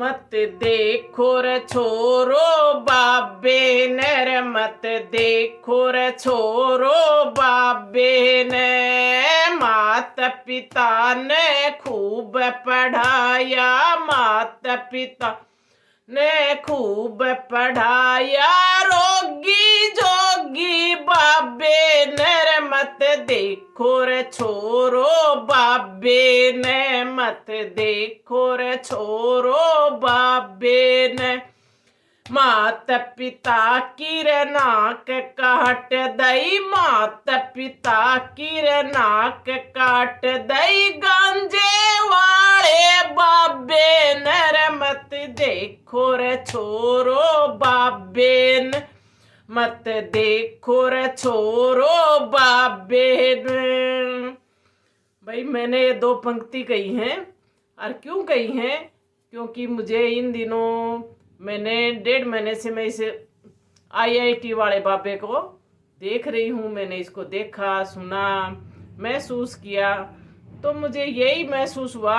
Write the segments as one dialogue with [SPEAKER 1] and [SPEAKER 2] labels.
[SPEAKER 1] मत देखो रे छोरो बाबे ने रे, मत देखो रे छोरो बाबे ने। माता पिता ने खूब पढ़ाया, माता पिता ने खूब पढ़ाया। रोगी जोगी बाबे ने रे, मत देखो रे छोरो बाबे ने, मत देखो रे छोरो बाबे ने। माता पिता की रे नाक काट दई, माता पिता की रे नाक काट दई। गांजे वाले बाबे ने रे, मत देखो रे छोरो बाबे ने, मत देखो रे छोरो बाबे ने। भाई मैंने ये दो पंक्ति कही हैं, और क्यों कही हैं, क्योंकि मुझे इन दिनों मैंने 1.5 महीने से मैं इस IIT वाले बाबे को देख रही हूँ। मैंने इसको देखा, सुना, महसूस किया, तो मुझे यही महसूस हुआ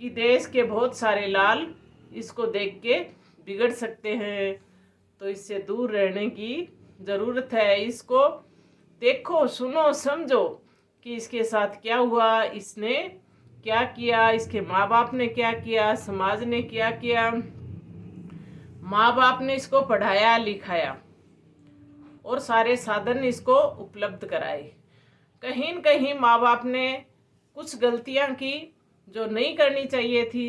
[SPEAKER 1] कि देश के बहुत सारे लाल इसको देख के बिगड़ सकते हैं, तो इससे दूर रहने की ज़रूरत है। इसको देखो, सुनो, समझो कि इसके साथ क्या हुआ, इसने क्या किया, इसके माँ बाप ने क्या किया, समाज ने क्या किया। माँ बाप ने इसको पढ़ाया लिखाया और सारे साधन इसको उपलब्ध कराए। कहीं न कहीं माँ बाप ने कुछ गलतियाँ की जो नहीं करनी चाहिए थी,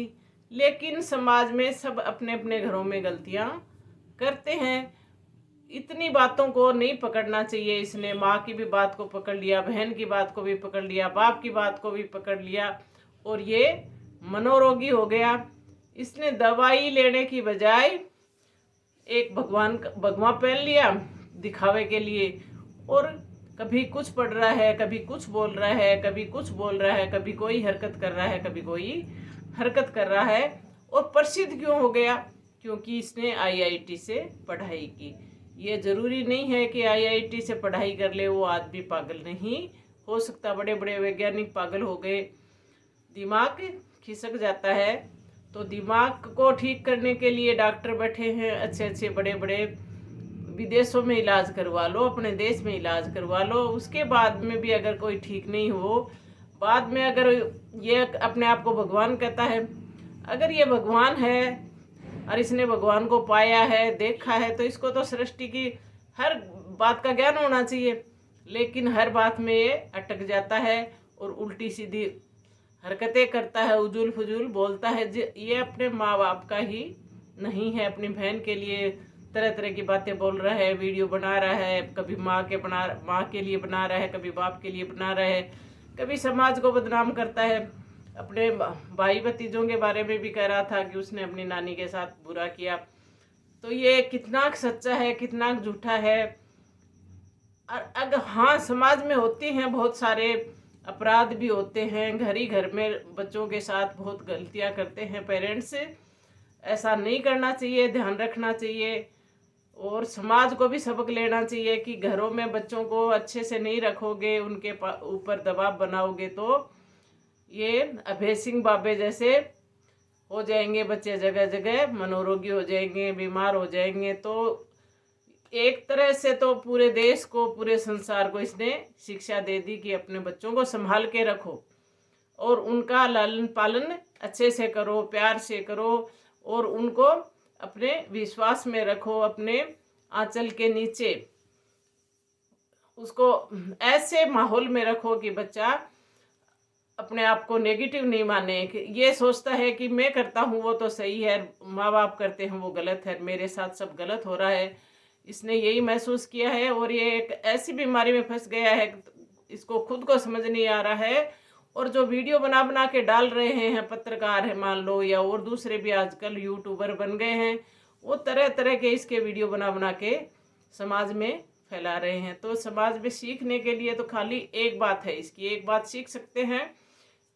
[SPEAKER 1] लेकिन समाज में सब अपने अपने घरों में गलतियाँ करते हैं। इतनी बातों को नहीं पकड़ना चाहिए। इसने माँ की भी बात को पकड़ लिया, बहन की बात को भी पकड़ लिया, बाप की बात को भी पकड़ लिया, और ये मनोरोगी हो गया। इसने दवाई लेने की बजाय एक भगवान पहन लिया दिखावे के लिए, और कभी कुछ पढ़ रहा है, कभी कुछ बोल रहा है, कभी कुछ बोल रहा है, कभी कोई हरकत कर रहा है, कभी कोई हरकत कर रहा है। और प्रसिद्ध क्यों हो गया? क्योंकि इसने IIT से पढ़ाई की। ये ज़रूरी नहीं है कि IIT से पढ़ाई कर ले वो आदमी पागल नहीं हो सकता। बड़े बड़े वैज्ञानिक पागल हो गए, दिमाग खिसक जाता है। तो दिमाग को ठीक करने के लिए डॉक्टर बैठे हैं, अच्छे अच्छे बड़े बड़े। विदेशों में इलाज करवा लो, अपने देश में इलाज करवा लो, उसके बाद में भी अगर कोई ठीक नहीं हो, बाद में अगर ये अपने आप को भगवान कहता है, अगर ये भगवान है और इसने भगवान को पाया है, देखा है, तो इसको तो सृष्टि की हर बात का ज्ञान होना चाहिए। लेकिन हर बात में ये अटक जाता है और उल्टी सीधी हरकतें करता है, उजूल फजूल बोलता है। ये अपने माँ बाप का ही नहीं है, अपनी बहन के लिए तरह तरह की बातें बोल रहा है, वीडियो बना रहा है, कभी माँ के लिए बना रहा है, कभी बाप के लिए बना रहा है, कभी समाज को बदनाम करता है। अपने भाई भतीजों के बारे में भी कह रहा था कि उसने अपनी नानी के साथ बुरा किया। तो ये कितना सच्चा है, कितना झूठा है। और अगर हाँ, समाज में होते हैं बहुत सारे अपराध भी होते हैं, घर ही घर में बच्चों के साथ बहुत गलतियां करते हैं पेरेंट्स। ऐसा नहीं करना चाहिए, ध्यान रखना चाहिए। और समाज को भी सबक लेना चाहिए कि घरों में बच्चों को अच्छे से नहीं रखोगे, उनके ऊपर दबाव बनाओगे, तो ये अभय सिंह बाबे जैसे हो जाएंगे बच्चे, जगह जगह मनोरोगी हो जाएंगे, बीमार हो जाएंगे। तो एक तरह से तो पूरे देश को, पूरे संसार को इसने शिक्षा दे दी कि अपने बच्चों को संभाल के रखो और उनका लालन पालन अच्छे से करो, प्यार से करो, और उनको अपने विश्वास में रखो, अपने आंचल के नीचे उसको ऐसे माहौल में रखो कि बच्चा अपने आप को नेगेटिव नहीं माने, कि ये सोचता है कि मैं करता हूँ वो तो सही है, माँ बाप करते हैं वो गलत है, मेरे साथ सब गलत हो रहा है। इसने यही महसूस किया है और ये एक ऐसी बीमारी में फंस गया है, इसको खुद को समझ नहीं आ रहा है। और जो वीडियो बना बना के डाल रहे हैं, पत्रकार है मान लो, या और दूसरे भी आजकल यूट्यूबर बन गए हैं, वो तरह तरह के इसके वीडियो बना बना के समाज में फैला रहे हैं। तो समाज में सीखने के लिए तो खाली एक बात है, इसकी एक बात सीख सकते हैं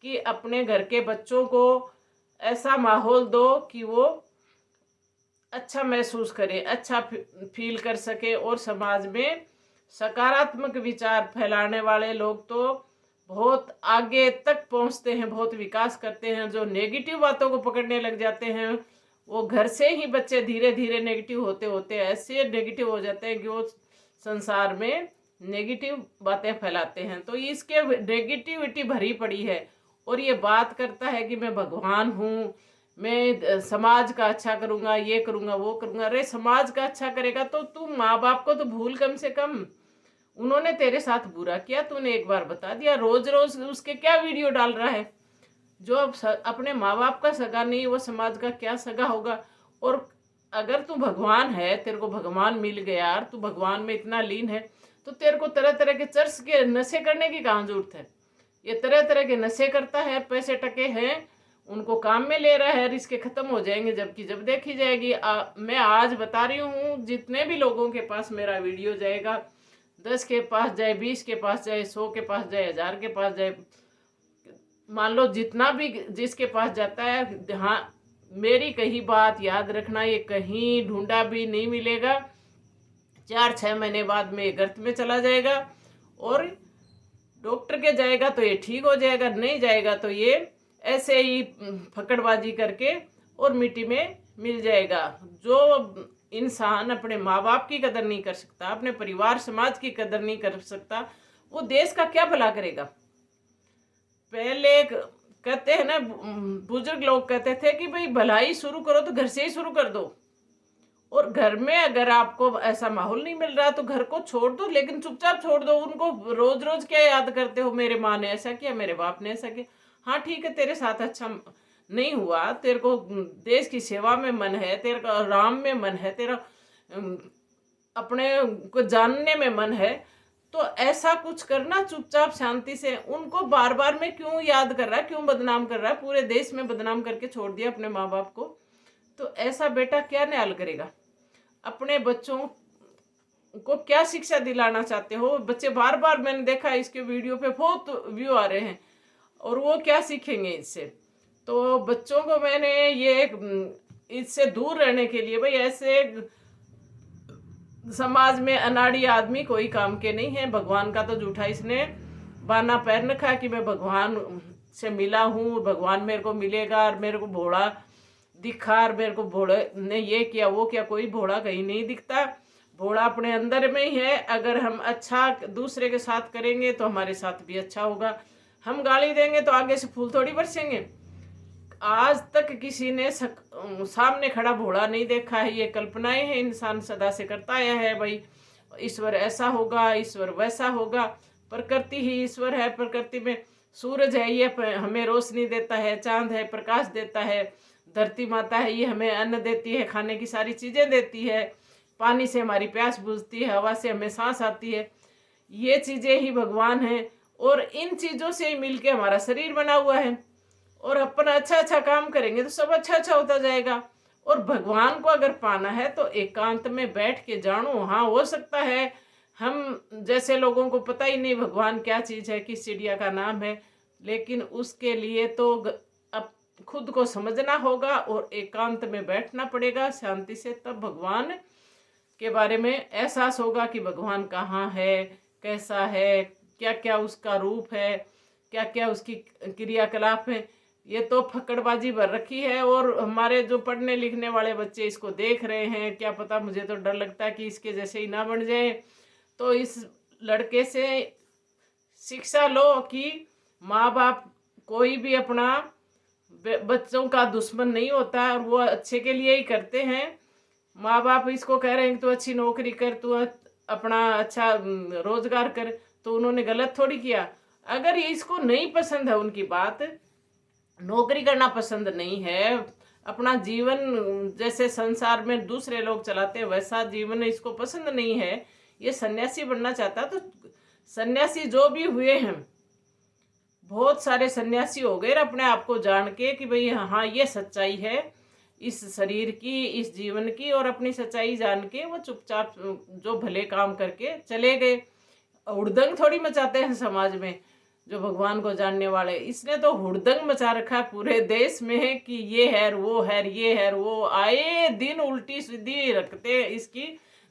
[SPEAKER 1] कि अपने घर के बच्चों को ऐसा माहौल दो कि वो अच्छा महसूस करे, अच्छा फील कर सके। और समाज में सकारात्मक विचार फैलाने वाले लोग तो बहुत आगे तक पहुंचते हैं, बहुत विकास करते हैं। जो नेगेटिव बातों को पकड़ने लग जाते हैं वो घर से ही बच्चे धीरे धीरे नेगेटिव होते होते ऐसे नेगेटिव हो जाते हैं कि वो संसार में नेगेटिव बातें फैलाते हैं। तो इसके नेगेटिविटी भरी पड़ी है और ये बात करता है कि मैं भगवान हूँ, मैं समाज का अच्छा करूँगा, ये करूँगा, वो करूँगा। अरे समाज का अच्छा करेगा तो तू माँ बाप को तो भूल कम से कम। उन्होंने तेरे साथ बुरा किया, तूने एक बार बता दिया, रोज रोज उसके क्या वीडियो डाल रहा है। जो अब अपने माँ बाप का सगा नहीं, वो समाज का क्या सगा होगा। और अगर तू भगवान है, तेरे को भगवान मिल गया, तू भगवान में इतना लीन है, तो तेरे को तरह तरह के चर्च के नशे करने की कहाँ जरूरत है। ये तरह तरह के नशे करता है, पैसे टके हैं उनको काम में ले रहा है, और इसके खत्म हो जाएंगे जबकि जब देखी जाएगी। मैं आज बता रही हूँ, जितने भी लोगों के पास मेरा वीडियो जाएगा, 10 के पास जाए, 20 के पास जाए, 100 के पास जाए, 1000 के पास जाए, मान लो जितना भी जिसके पास जाता है, हाँ मेरी कही बात याद रखना, ये कहीं ढूंढा भी नहीं मिलेगा। 4-6 महीने बाद में ये गर्त में चला जाएगा और डॉक्टर के जाएगा तो ये ठीक हो जाएगा, नहीं जाएगा तो ये ऐसे ही फकड़बाजी करके और मिट्टी में मिल जाएगा। जो इंसान अपने माँ बाप की कदर नहीं कर सकता, अपने परिवार समाज की कदर नहीं कर सकता, वो देश का क्या भला करेगा। पहले कहते हैं ना, बुजुर्ग लोग कहते थे कि भाई भलाई शुरू करो तो घर से ही शुरू कर दो। और घर में अगर आपको ऐसा माहौल नहीं मिल रहा तो घर को छोड़ दो, लेकिन चुपचाप छोड़ दो उनको। रोज रोज क्या याद करते हो, मेरे माँ ने ऐसा किया, मेरे बाप ने ऐसा किया। हाँ ठीक है, तेरे साथ अच्छा नहीं हुआ, तेरे को देश की सेवा में मन है, तेरे को राम में मन है, तेरा अपने को जानने में मन है, तो ऐसा कुछ करना चुपचाप शांति से। उनको बार बार में क्यों याद कर रहा है, क्यों बदनाम कर रहा है, पूरे देश में बदनाम करके छोड़ दिया अपने माँ बाप को। तो ऐसा बेटा क्या न्याल करेगा। अपने बच्चों को क्या शिक्षा दिलाना चाहते हो। बच्चे बार बार, मैंने देखा इसके वीडियो पे बहुत व्यू आ रहे हैं, और वो क्या सीखेंगे इससे। तो बच्चों को मैंने ये इससे दूर रहने के लिए, भाई ऐसे समाज में अनाड़ी आदमी कोई काम के नहीं है। भगवान का तो झूठा इसने बाना पैर रखा कि मैं भगवान से मिला हूँ, भगवान मेरे को मिलेगा, और मेरे को भोला दिखा, और मेरे को भोले ने ये किया वो किया। कोई भोला कहीं नहीं दिखता, भोला अपने अंदर में ही है। अगर हम अच्छा दूसरे के साथ करेंगे तो हमारे साथ भी अच्छा होगा। हम गाली देंगे तो आगे से फूल थोड़ी बरसेंगे। आज तक किसी ने सामने खड़ा भोला नहीं देखा है, ये कल्पनाएं हैं इंसान सदा से करता आया है। भाई ईश्वर ऐसा होगा, ईश्वर वैसा होगा। प्रकृति ही ईश्वर है। प्रकृति में सूरज है, ये हमें रोशनी देता है, चांद है प्रकाश देता है, धरती माता है ये हमें अन्न देती है, खाने की सारी चीज़ें देती है, पानी से हमारी प्यास बुझती है, हवा से हमें सांस आती है, ये चीज़ें ही भगवान हैं। और इन चीज़ों से ही मिलके हमारा शरीर बना हुआ है। और अपन अच्छा अच्छा काम करेंगे तो सब अच्छा अच्छा होता जाएगा। और भगवान को अगर पाना है तो एकांत में बैठ के जानो। हाँ हो सकता है हम जैसे लोगों को पता ही नहीं भगवान क्या चीज़ है, किस चिड़िया का नाम है, लेकिन उसके लिए तो अब खुद को समझना होगा और एकांत में बैठना पड़ेगा शांति से। तब भगवान के बारे में एहसास होगा कि भगवान कहाँ है, कैसा है, क्या क्या उसका रूप है, क्या क्या उसकी क्रियाकलाप है। ये तो फकड़बाजी भर रखी है। और हमारे जो पढ़ने लिखने वाले बच्चे इसको देख रहे हैं, क्या पता, मुझे तो डर लगता है कि इसके जैसे ही ना बन जाए। तो इस लड़के से शिक्षा लो कि माँ बाप कोई भी अपना बच्चों का दुश्मन नहीं होता, और वो अच्छे के लिए ही करते हैं। माँ बाप इसको कह रहे हैं कि तू अच्छी नौकरी कर, तू अपना अच्छा रोजगार कर, तो उन्होंने गलत थोड़ी किया। अगर इसको नहीं पसंद है उनकी बात, नौकरी करना पसंद नहीं है, अपना जीवन जैसे संसार में दूसरे लोग चलाते हैं वैसा जीवन इसको पसंद नहीं है, ये सन्यासी बनना चाहता, तो सन्यासी जो भी हुए हैं, बहुत सारे सन्यासी हो गए अपने आप को जान के कि भाई हाँ ये सच्चाई है इस शरीर की, इस जीवन की, और अपनी सच्चाई जान के वो चुपचाप जो भले काम करके चले गए। हुड़दंग थोड़ी मचाते हैं समाज में जो भगवान को जानने वाले। इसने तो हुड़दंग मचा रखा है पूरे देश में कि ये है वो है, ये है वो, आए दिन उल्टी सीधी रखते इसकी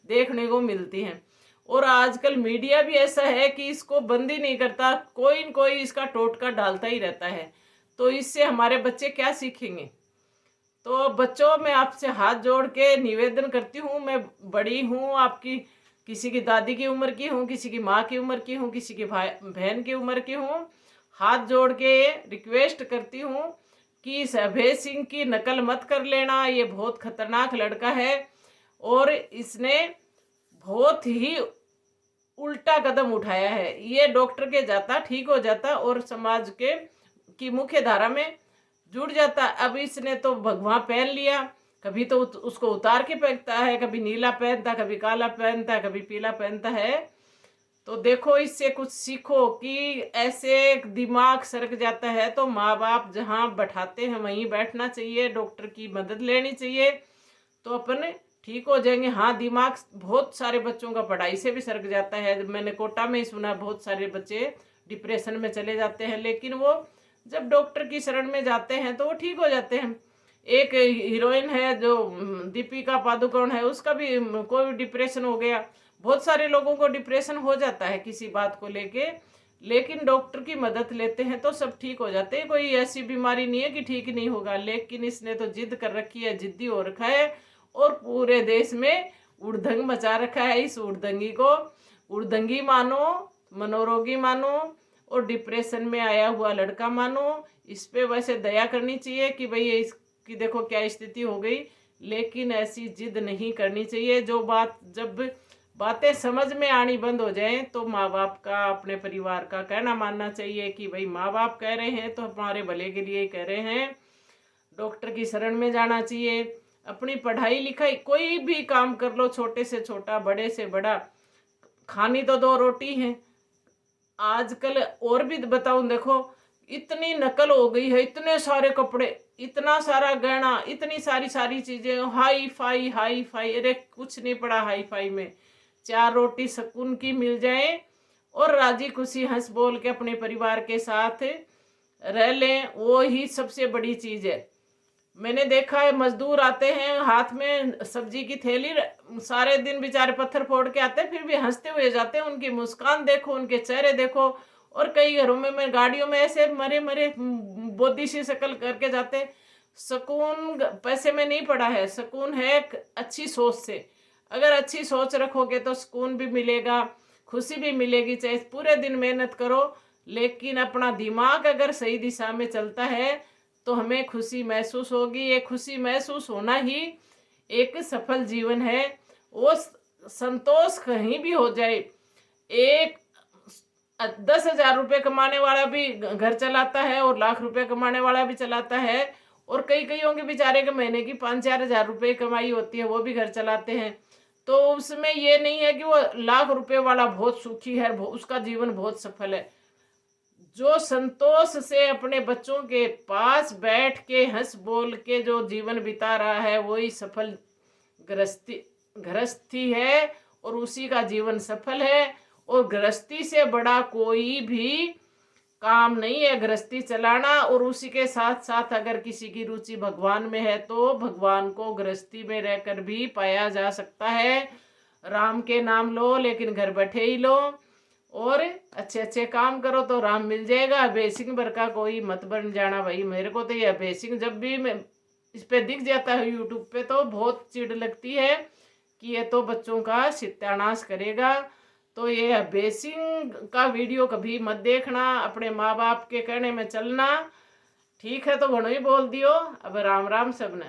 [SPEAKER 1] देखने को मिलती हैं। और आजकल मीडिया भी ऐसा है कि इसको बंद ही नहीं करता, कोई न कोई इसका टोटका डालता ही रहता है। तो इससे हमारे बच्चे क्या सीखेंगे। तो बच्चों, मैं आपसे हाथ जोड़ के निवेदन करती हूँ, मैं बड़ी हूँ आपकी, किसी की दादी की उम्र की हूँ, किसी की माँ की उम्र की हूँ, किसी की भाई बहन की उम्र की हूँ, हाथ जोड़ के रिक्वेस्ट करती हूँ कि इस अभय सिंह की नकल मत कर लेना। ये बहुत खतरनाक लड़का है और इसने बहुत ही उल्टा कदम उठाया है। ये डॉक्टर के जाता ठीक हो जाता और समाज के की मुख्य धारा में जुड़ जाता। अब इसने तो भगवा पहन लिया, कभी तो उसको उतार के पहनता है, कभी नीला पहनता, कभी काला पहनता, कभी पीला पहनता है। तो देखो, इससे कुछ सीखो कि ऐसे दिमाग सरक जाता है तो माँ बाप जहाँ बैठाते हैं वहीं बैठना चाहिए, डॉक्टर की मदद लेनी चाहिए, तो अपन ठीक हो जाएंगे। हाँ, दिमाग बहुत सारे बच्चों का पढ़ाई से भी सरक जाता है। मैंने कोटा में ही सुना, बहुत सारे बच्चे डिप्रेशन में चले जाते हैं, लेकिन वो जब डॉक्टर की शरण में जाते हैं तो वो ठीक हो जाते हैं। एक हीरोइन है जो दीपिका पादुकोण है, उसका भी कोई डिप्रेशन हो गया। बहुत सारे लोगों को डिप्रेशन हो जाता है किसी बात को लेके, लेकिन डॉक्टर की मदद लेते हैं तो सब ठीक हो जाते हैं। कोई ऐसी बीमारी नहीं है कि ठीक नहीं होगा, लेकिन इसने तो जिद कर रखी है, जिद्दी हो रखा है और पूरे देश में उड़दंग मचा रखा है। इस उड़दंगी को उड़दंगी मानो, मनोरोगी मानो और डिप्रेशन में आया हुआ लड़का मानो। इस पे वैसे दया करनी चाहिए कि भाई इसकी देखो क्या स्थिति हो गई, लेकिन ऐसी जिद नहीं करनी चाहिए। जब बातें समझ में आनी बंद हो जाए तो माँ बाप का, अपने परिवार का कहना मानना चाहिए कि भाई माँ बाप कह रहे हैं तो हमारे भले के लिए कह रहे हैं। डॉक्टर की शरण में जाना चाहिए। अपनी पढ़ाई लिखाई कोई भी काम कर लो, छोटे से छोटा, बड़े से बड़ा, खानी तो दो रोटी है। आजकल और भी बताऊं, देखो इतनी नकल हो गई है, इतने सारे कपड़े, इतना सारा गहना, इतनी सारी सारी चीजें, हाई फाई हाई फाई। अरे कुछ नहीं पड़ा हाई फाई में, चार रोटी सुकून की मिल जाए और राजी खुशी हंस बोल के अपने परिवार के साथ रह लें, वो ही सबसे बड़ी चीज है। मैंने देखा है मजदूर आते हैं हाथ में सब्जी की थैली, सारे दिन बेचारे पत्थर फोड़ के आते हैं, फिर भी हंसते हुए जाते हैं। उनकी मुस्कान देखो, उनके चेहरे देखो। और कई घरों में मैं गाड़ियों में ऐसे मरे मरे बोदी सी शक्ल करके जाते। सुकून पैसे में नहीं पड़ा है, सुकून है अच्छी सोच से। अगर अच्छी सोच रखोगे तो सुकून भी मिलेगा, खुशी भी मिलेगी, चाहे पूरे दिन मेहनत करो, लेकिन अपना दिमाग अगर सही दिशा में चलता है तो हमें खुशी महसूस होगी। ये खुशी महसूस होना ही एक सफल जीवन है। वो संतोष कहीं भी हो जाए। एक 10,000 रुपये कमाने वाला भी घर चलाता है और लाख रुपए कमाने वाला भी चलाता है, और कईयों के बेचारे के महीने की 5-4 हजार रुपये कमाई होती है, वो भी घर चलाते हैं। तो उसमें ये नहीं है कि वो लाख रुपए वाला बहुत सुखी है, उसका जीवन बहुत सफल है। जो संतोष से अपने बच्चों के पास बैठ के हंस बोल के जो जीवन बिता रहा है, वही सफल गृहस्थी है और उसी का जीवन सफल है। और गृहस्थी से बड़ा कोई भी काम नहीं है गृहस्थी चलाना। और उसी के साथ साथ अगर किसी की रुचि भगवान में है तो भगवान को गृहस्थी में रहकर भी पाया जा सकता है। राम के नाम लो, लेकिन घर बैठे ही लो, और अच्छे अच्छे काम करो तो राम मिल जाएगा। अभय सिंह भर का कोई मत बन जाना भाई। मेरे को तो ये अभय सिंह जब भी मैं इस पे दिख जाता है यूट्यूब पे तो बहुत चिढ़ लगती है कि ये तो बच्चों का सत्यानाश करेगा। तो ये अभय सिंह का वीडियो कभी मत देखना, अपने माँ बाप के कहने में चलना। ठीक है तो घणो ही बोल दियो, अब राम राम सबने।